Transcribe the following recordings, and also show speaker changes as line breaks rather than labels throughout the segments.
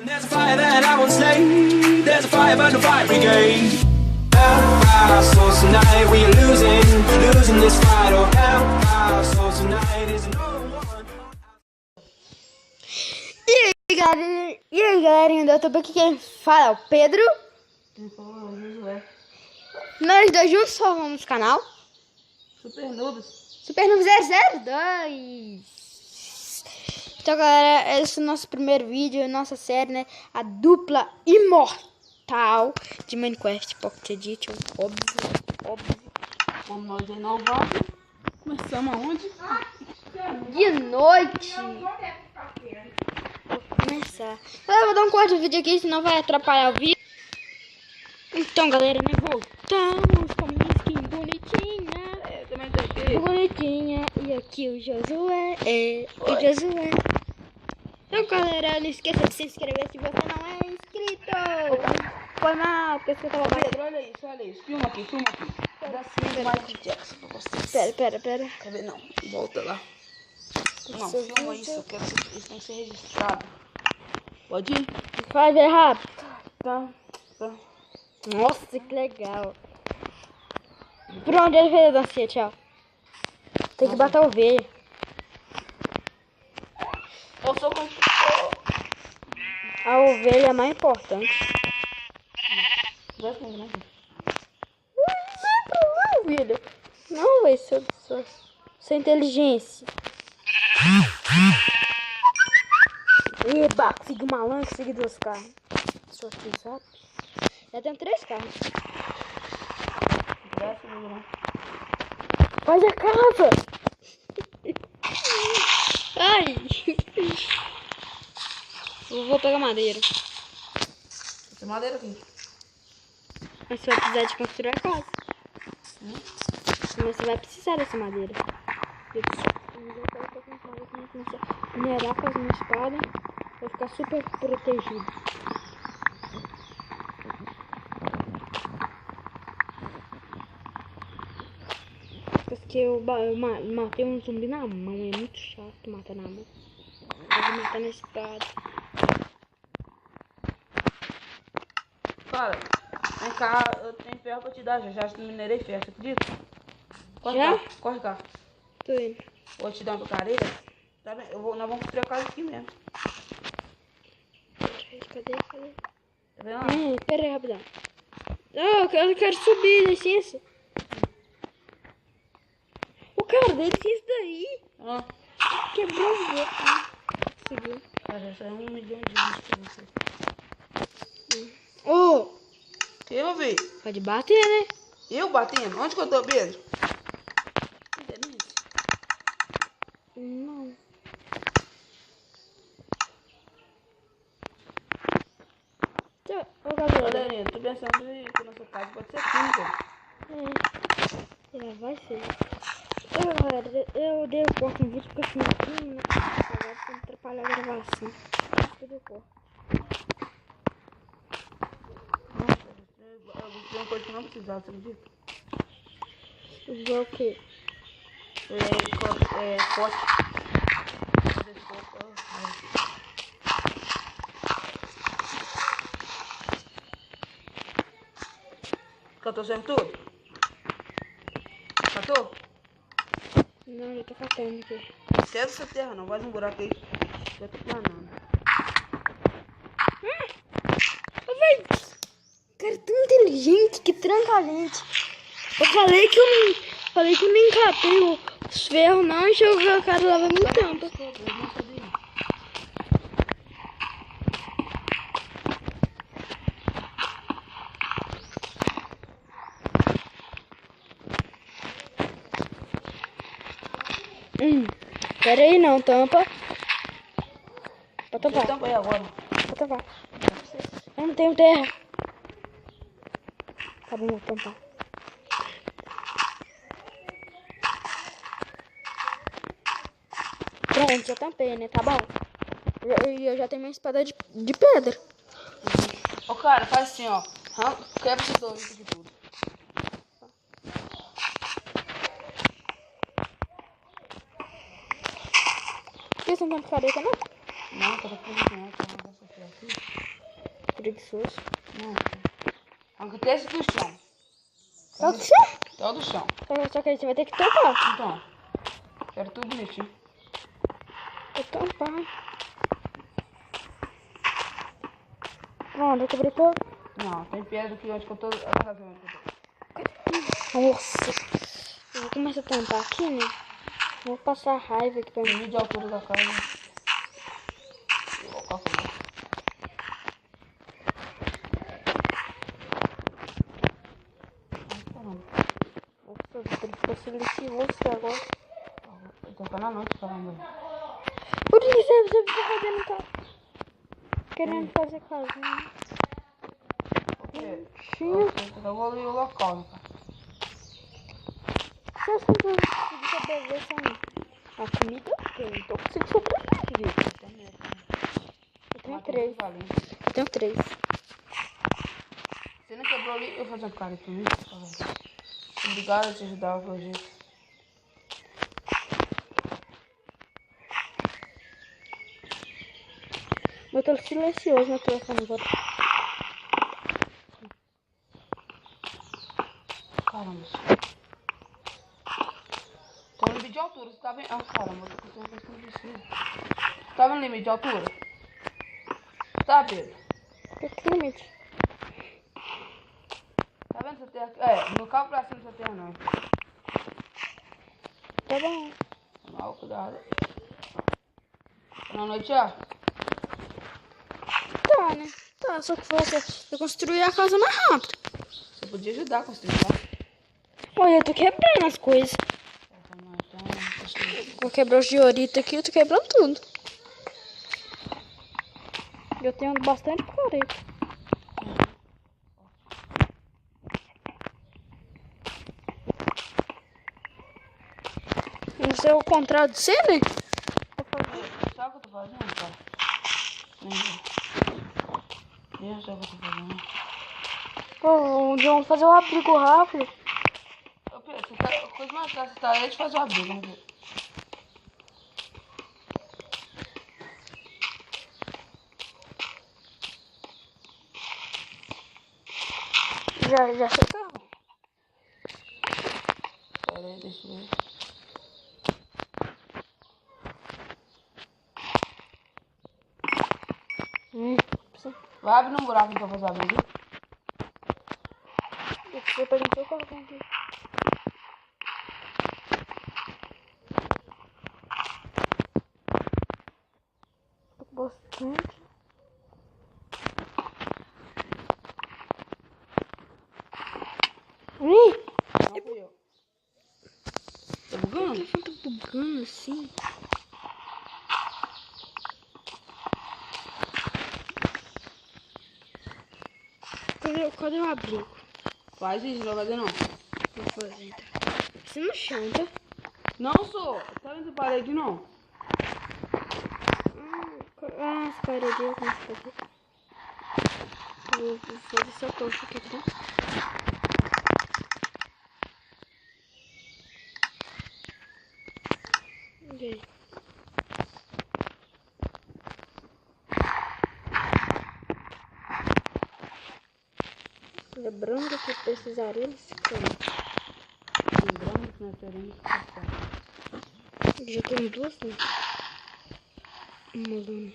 There's a fire that I won't slay. There's a fire burn the fire brigade. Help our souls tonight. We are losing this fight. Oh, help our souls tonight. Is no one.
E aí galerinha do YouTube, aqui quem fala é o Pedro. Nós dois juntos formamos o canal
Super Noobs.
Super Noobs 002. Então galera, esse é o nosso primeiro vídeo, nossa série, né? A dupla imortal de Minecraft Pocket Edition, óbvio.
Como nós renovamos. Começamos aonde?
De noite. Vou começar. Eu vou dar um corte no vídeo aqui, senão vai atrapalhar o vídeo. Então galera, né? Voltamos com a minha skin bonitinha.
Também tem aqui.
Bonitinha. E aqui o Josué. O Josué. Então galera, não esqueça de se inscrever se você não é inscrito. Foi mal, porque você tava
Pedro, olha isso. Filma aqui. Pedacinho do Michael Jackson pra vocês.
Pera.
Quer ver? Não. Volta lá. Não, filma isso. Eu quero que isso tem que ser registrado. Pode ir?
Vai ver rápido.
Tá.
Nossa, que legal. Pronto, ele fez a dancinha, tchau. Tem que bater a ovelha.
Eu sou construtor.
A ovelha é mais importante.
Vai comigo, né?
Ovelha. Não, vai ser sua inteligência. Eba, consegui uma lança, consegui 2 carros. Deixa eu pisar. Já tem 3 carros.
Graças a Deus.
Faz a casa! Ai! Eu vou pegar madeira.
Tem madeira aqui.
Mas você vai precisar de construir a casa. Mas você vai precisar dessa madeira. Eu vou começar a minerar com as minhas espadas. Vai ficar super protegido. Porque eu matei um zumbi na mão. É muito chato matar na mão. Eu vou matar na espada.
Cara, vem cá, eu tenho ferro pra te dar. Já minerei ferro, você acredita? Corre cá.
Tô indo.
Vou te dar uma picareira. Tá bem? Nós vamos construir a casa aqui mesmo.
Cadê?
Tá vendo?
Pera aí, rapidão. Eu quero subir, licença. O cara dele tinha isso daí. Quebrou o bloco. Subiu.
Cara, já é 1 milhão de anos pra você.
Ô!
Que eu vi?
Pode bater, né?
Eu batendo? Onde que eu tô, Pedro?
Não. Ô, galera.
Galerinha, tô pensando que a nossa casa pode ser aqui,
É, vai ser. Galera, eu dei o corte no vídeo porque senão agora vai atrapalhar a gravação. Eu dei o corte.
Tem uma coisa que não precisava, você acredita?
Usou o quê?
Pote. Catou sempre tudo? Catou?
Não, eu tô catando aqui.
Esquece essa terra não, vai um buraco aí. Eu tô planando.
Véi, cara, tão inteligente que tranca a gente. Eu falei que eu nem catei os ferros não e joguei o cara lá vai muito tempo. Pera aí não, tampa. Pode tampar.
Tampa aí agora.
Pode tampar. Eu não tenho terra. Tá bom, vou tampar. Pronto, já tampei, né? Tá bom. Eu já tenho minha espada de pedra.
Ô cara, faz assim, ó. Quebra esses dois aqui tudo.
Por que você não tem picareta, não?
Não, tá cozinhando, tá aqui.
preguiçoso.
Não. Arranca até esse do chão.
Pode ser.
Todo o chão.
Só que aí você vai ter que tampar.
Então. Quero tudo bonitinho.
Vou tampar. Pronto, eu cobri todo.
Não, tem pedra que eu acho que eu tô fazendo.
Nossa. Eu vou começar a tampar aqui, né? Vou passar raiva aqui pra mim.
Limite de altura da casa. Vou calcular.
Nossa, ficou silencioso agora.
Eu tô ficando à noite falando.
Por que você fica fazendo casa? Querendo fazer casinha.
Porque
Sim.
eu vou ali o local, né, cara?
Você acha que eu consigo sobreviver sem a comida? Eu não tô conseguindo sobreviver. Eu tenho 3. Eu tenho 3.
Você não quebrou ali? Eu vou fazer um cara pra mim. Obrigado a te ajudar hoje.
Eu tô silencioso na telefone agora.
Caramba. Tô no limite de altura, você tá vendo? Ah, caramba, eu tô com uma coisa que eu preciso. Tá vendo o limite de altura? Tá, Pedro?
Que limite?
Tá vendo essa terra? É, no carro pra cima dessa terra não.
Tá bom.
Mal, cuidado. Boa noite, ó.
Tá, né? Tá, só que você construir a casa mais rápido.
Você podia ajudar a construir, tá?
Olha, eu tô quebrando as coisas. Vou quebrar os dioritos aqui, eu tô quebrando tudo. Eu tenho bastante coreto. Isso é o contrário de você, né?
Sabe o que eu tô fazendo, cara? Deus, sabe o que eu tô fazendo?
Ô, John, fazer o abrigo rápido.
A coisa mais fácil tá é de fazer o abrigo, vamos ver.
Já secou?
Pera aí, deixa eu ver. Vai abrir um buraco pra fazer o abrigo.
Você perguntou qual é aqui. Bastante.
Não fui eu. Tá bugando?
Por que eu tô bugando assim? Cadê o abrigo?
Faz isso, não vai fazer não.
Vou fazer, tá? Você no chão, tá?
Não sou. Tá vendo essa parede não?
As paredes, eu começo a fazer. Vou fazer essa tocha aqui, tá? E aí? Lembrando que precisaremos
Lembrando que nós teremos que passar.
já tem 2, né? Uma luna.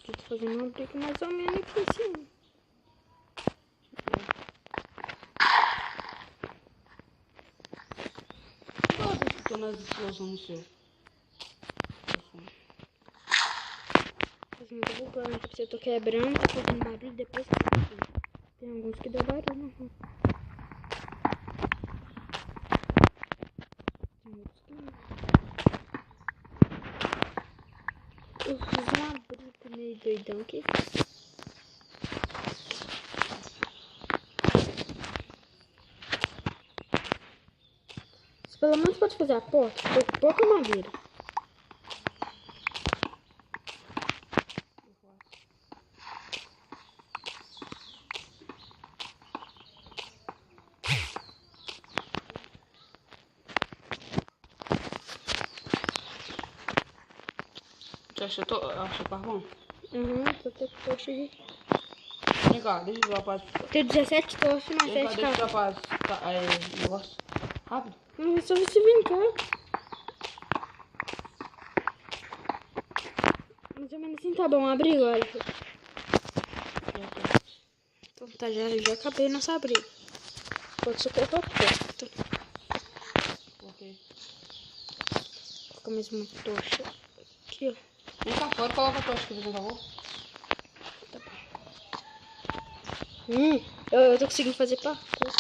Estou fazendo um brick mais ou menos aqui em cima.
Todas escutando as explosões no seu.
Fazendo todo plano que eu tô quebrando, tá fazendo barulho depois que tem alguns que dão barulho, não. Tem outros que não. Eu fiz uma brita meio doidão aqui. Você pelo menos pode fazer a porta, com pouca madeira.
Você acha carvão?
Uhum, tô com tocha de...
Vem cá, deixa eu dropar.
Tem 17 tochas, mas
Vem cá,
7
deixa eu
carvão.
dropar negócio. Rápido.
Não é só você vir cá. Mais ou menos assim tá bom, abrigo, olha. Então tá, já acabei nossa abrigo. Pode ser que eu tô perto.
Ok.
Coloca mais uma tocha aqui, ó.
Vem cá fora, coloca a tocha aqui, por favor.
Eu tô conseguindo fazer parkour.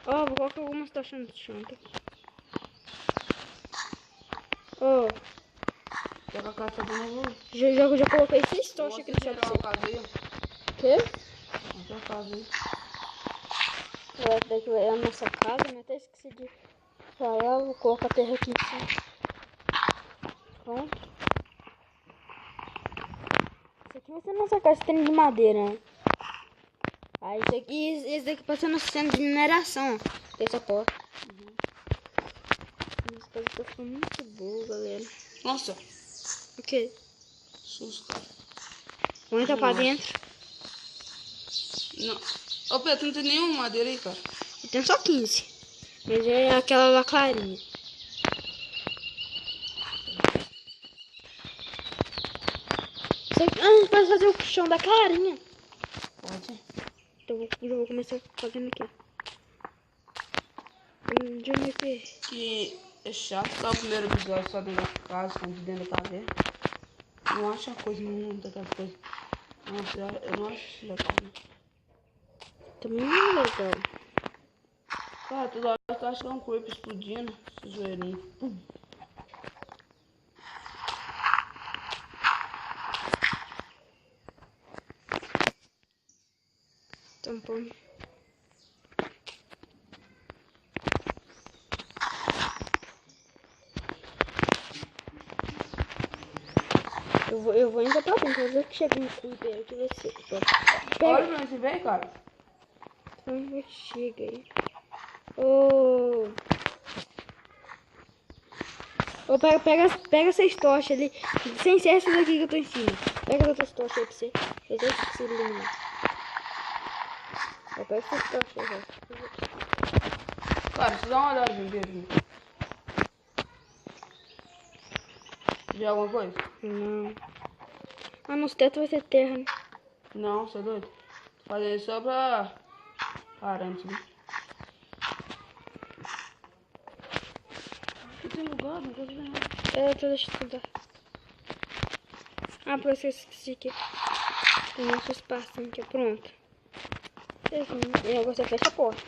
Ó, vou colocar algumas tochas no chão, tá? Ó,
Pega a caixa do novo.
já coloquei 6 tochas aqui no chão pra
Vou
você.
casa aí, ó.
O quê?
Vou casa aí.
Daqui é a nossa casa, né? Até esqueci de falar. Vou colocar a terra aqui em cima. Pronto. Isso aqui vai ser nossa casa, tem de madeira, né? Aí isso aqui, esse daqui pode ser nosso centro de mineração, ó. Tem essa porta. Nossa casa tá ficando muito boa, galera.
Nossa,
O quê?
susto.
Vamos entrar pra dentro.
Não. Ô Pedro, não tem nenhuma madeira aí, cara.
Eu tenho só 15. Mas é aquela lá clarinha. Isso aqui, a gente pode fazer o chão da clarinha.
Pode.
Então eu vou começar fazendo aqui. Onde eu me perdi?
Que é chato tá o primeiro episódio só dentro da casa, de dentro da caverna. Não acho a coisa nenhuma daquela coisa. Nossa, eu não acho isso legal, né?
Também não é legal.
Cara, toda hora tu acha que é um corpo explodindo, esse zoeirinho. Pum.
Tampão. Eu vou ainda pra dentro, vou ver que chega um creeper aqui, vai ser.
Olha pra você ver, cara.
Então chega aí. Ô, pega essas tochas ali. Sem ser essas aqui que eu tô em cima. Pega as outras tochas aí pra você. Eu deixo que se ilumina. Pega essas tochas aí, velho.
Cara, deixa eu dar uma olhada mesmo. Vê alguma coisa?
Não. Ah, nos tetos vai ser terra, né?
Não, você é doido? Fazer isso só pra parante, né? Não tem lugar, não tô vendo.
Deixa eu tentar. Ah, por isso que eu esqueci aqui. Tem nosso espacinho aqui, pronto. E agora você fecha a porta.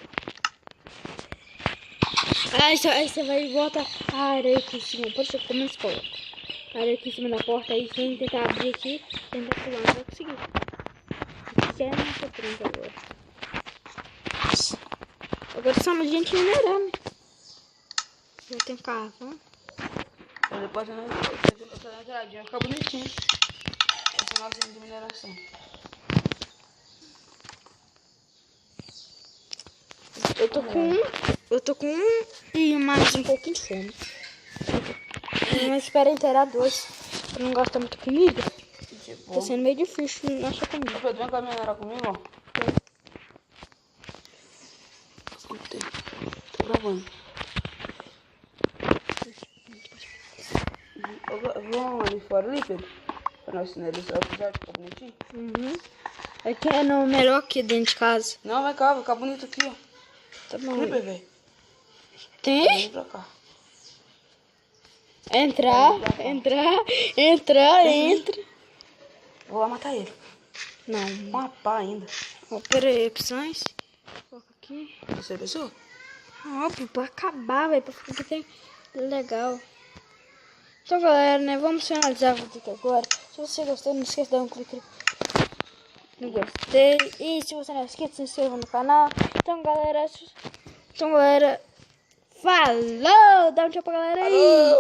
Aí você vai voltar a areia aqui em cima. Pode ser como eles colocam. A areia aqui em cima da porta. Aí quem tentar abrir aqui, tentar pular, não vai conseguir. Aqui é a nossa trinca agora. Agora somos gente minerando. Já tem carvão.
Mas depois eu na geladinha, fica bonitinho. Essa nossa de mineração.
Eu tô com um e mais um pouquinho de fome. Mas espera inteirar 2. Eu não gosto muito de comida. Tá sendo meio difícil achar comida.
Pedro, vem cá minerar comigo, ó. Tô gravando. Vamos ali fora ali, Pedro. Pra nós finalizar o episódio, ficar bonitinho.
Uhum. Aqui é no melhor aqui dentro de casa.
Não, vai cá, vai ficar bonito aqui, ó.
Tá bom.
Vem, velho.
Tem?
Vem pra cá.
Entra.
Vou lá matar ele.
Não.
Com a pá ainda.
Ó, pera aí, opções. Coloca aqui.
Você pensou?
Óbvio, pra acabar, velho. Pra ficar aqui legal. Então, galera, né? Vamos finalizar o vídeo aqui agora. Se você gostou, não esqueça de dar um clique no gostei. E se você não é inscrito, se inscreva no canal. Então, galera, falou! Dá um tchau pra galera aí!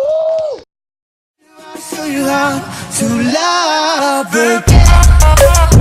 Show you how to love, baby.